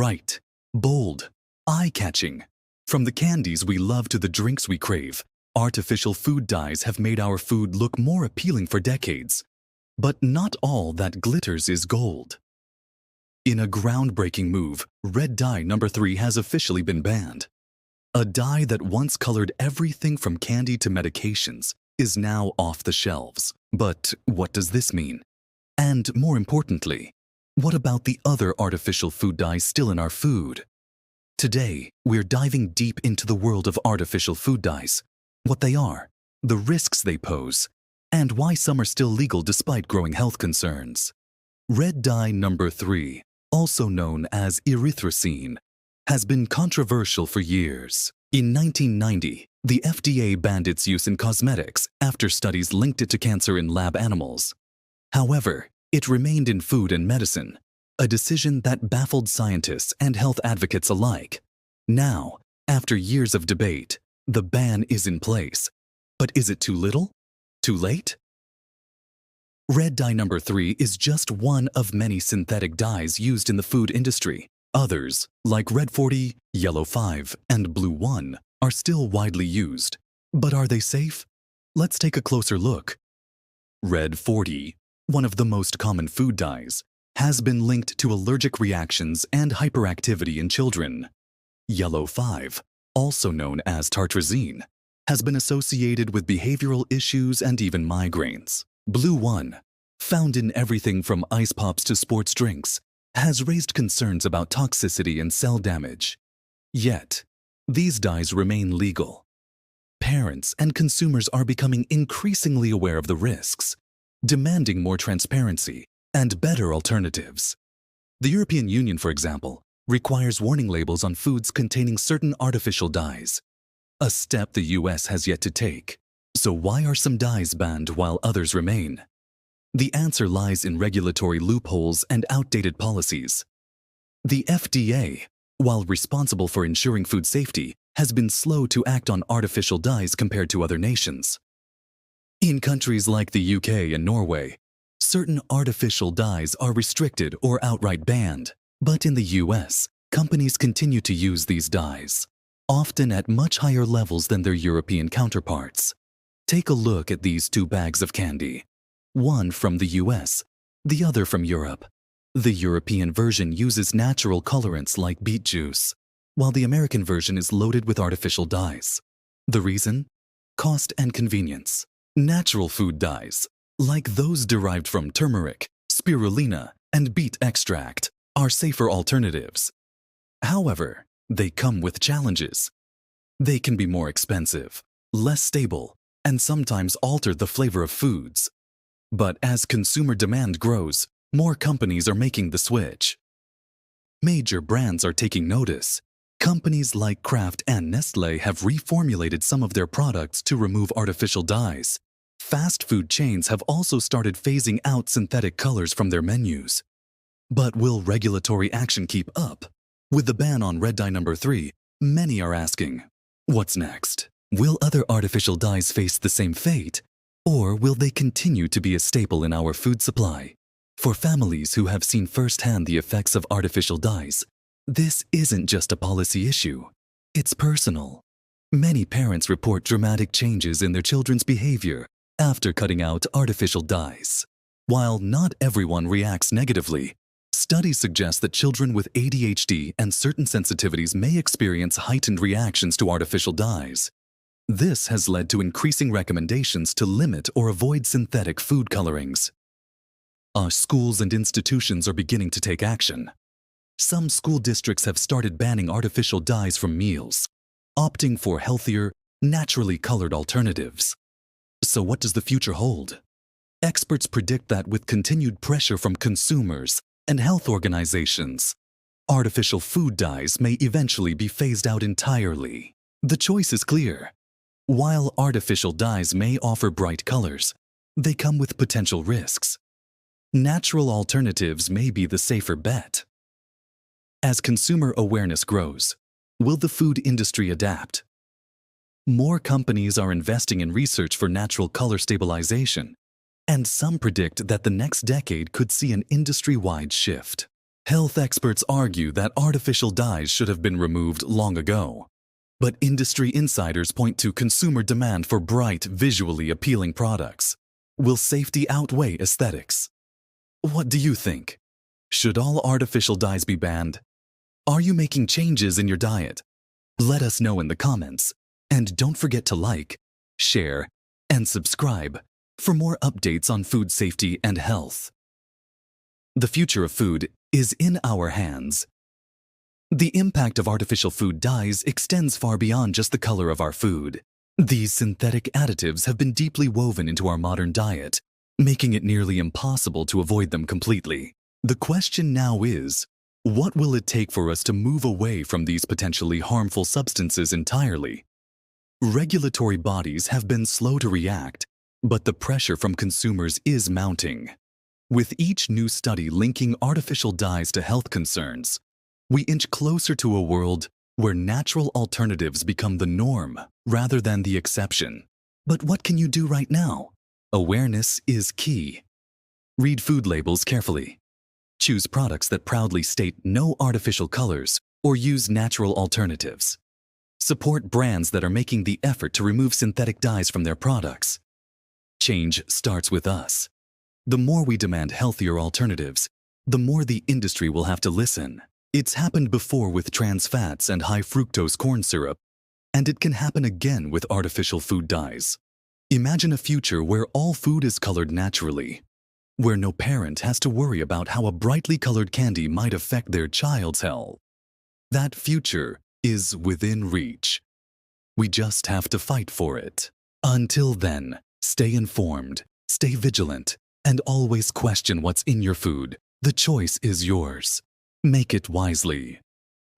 Bright, bold, eye-catching. From the candies we love to the drinks we crave, artificial food dyes have made our food look more appealing for decades. But not all that glitters is gold. In a groundbreaking move, red dye number 3 has officially been banned. A dye that once colored everything from candy to medications is now off the shelves. But what does this mean? And more importantly, what about the other artificial food dyes still in our food? Today, we're diving deep into the world of artificial food dyes, what they are, the risks they pose, and why some are still legal despite growing health concerns. Red dye number 3, also known as erythrocene, has been controversial for years. In 1990, the FDA banned its use in cosmetics after studies linked it to cancer in lab animals. However, it remained in food and medicine, a decision that baffled scientists and health advocates alike. Now, after years of debate, the ban is in place. But is it too little? Too late? Red dye number 3 is just one of many synthetic dyes used in the food industry. Others, like red 40, yellow 5, and blue 1, are still widely used. But are they safe? Let's take a closer look. Red 40, one of the most common food dyes, has been linked to allergic reactions and hyperactivity in children. Yellow 5, also known as tartrazine, has been associated with behavioral issues and even migraines. Blue 1, found in everything from ice pops to sports drinks, has raised concerns about toxicity and cell damage. Yet, these dyes remain legal. Parents and consumers are becoming increasingly aware of the risks, demanding more transparency and better alternatives. The European Union, for example, requires warning labels on foods containing certain artificial dyes, a step the US has yet to take. So why are some dyes banned while others remain? The answer lies in regulatory loopholes and outdated policies. The FDA, while responsible for ensuring food safety, has been slow to act on artificial dyes compared to other nations. In countries like the UK and Norway, certain artificial dyes are restricted or outright banned. But in the US, companies continue to use these dyes, often at much higher levels than their European counterparts. Take a look at these 2 bags of candy. One from the US, the other from Europe. The European version uses natural colorants like beet juice, while the American version is loaded with artificial dyes. The reason? Cost and convenience. Natural food dyes, like those derived from turmeric, spirulina, and beet extract, are safer alternatives. However, they come with challenges. They can be more expensive, less stable, and sometimes alter the flavor of foods. But as consumer demand grows, more companies are making the switch. Major brands are taking notice. Companies like Kraft and Nestlé have reformulated some of their products to remove artificial dyes. Fast food chains have also started phasing out synthetic colors from their menus. But will regulatory action keep up? With the ban on red dye number 3, many are asking, what's next? Will other artificial dyes face the same fate? Or will they continue to be a staple in our food supply? For families who have seen firsthand the effects of artificial dyes, this isn't just a policy issue. It's personal. Many parents report dramatic changes in their children's behavior after cutting out artificial dyes. While not everyone reacts negatively, studies suggest that children with ADHD and certain sensitivities may experience heightened reactions to artificial dyes. This has led to increasing recommendations to limit or avoid synthetic food colorings. Our schools and institutions are beginning to take action. Some school districts have started banning artificial dyes from meals, opting for healthier, naturally colored alternatives. So what does the future hold? Experts predict that with continued pressure from consumers and health organizations, artificial food dyes may eventually be phased out entirely. The choice is clear. While artificial dyes may offer bright colors, they come with potential risks. Natural alternatives may be the safer bet. As consumer awareness grows, will the food industry adapt? More companies are investing in research for natural color stabilization, and some predict that the next decade could see an industry-wide shift. Health experts argue that artificial dyes should have been removed long ago. But industry insiders point to consumer demand for bright, visually appealing products. Will safety outweigh aesthetics? What do you think? Should all artificial dyes be banned? Are you making changes in your diet? Let us know in the comments. And don't forget to like, share, and subscribe for more updates on food safety and health. The future of food is in our hands. The impact of artificial food dyes extends far beyond just the color of our food. These synthetic additives have been deeply woven into our modern diet, making it nearly impossible to avoid them completely. The question now is, what will it take for us to move away from these potentially harmful substances entirely? Regulatory bodies have been slow to react, but the pressure from consumers is mounting. With each new study linking artificial dyes to health concerns, we inch closer to a world where natural alternatives become the norm rather than the exception. But what can you do right now? Awareness is key. Read food labels carefully. Choose products that proudly state no artificial colors or use natural alternatives. Support brands that are making the effort to remove synthetic dyes from their products. Change starts with us. The more we demand healthier alternatives, the more the industry will have to listen. It's happened before with trans fats and high fructose corn syrup, and it can happen again with artificial food dyes. Imagine a future where all food is colored naturally, where no parent has to worry about how a brightly colored candy might affect their child's health. That future is within reach. We just have to fight for it. Until then, stay informed, stay vigilant, and always question what's in your food. The choice is yours. Make it wisely.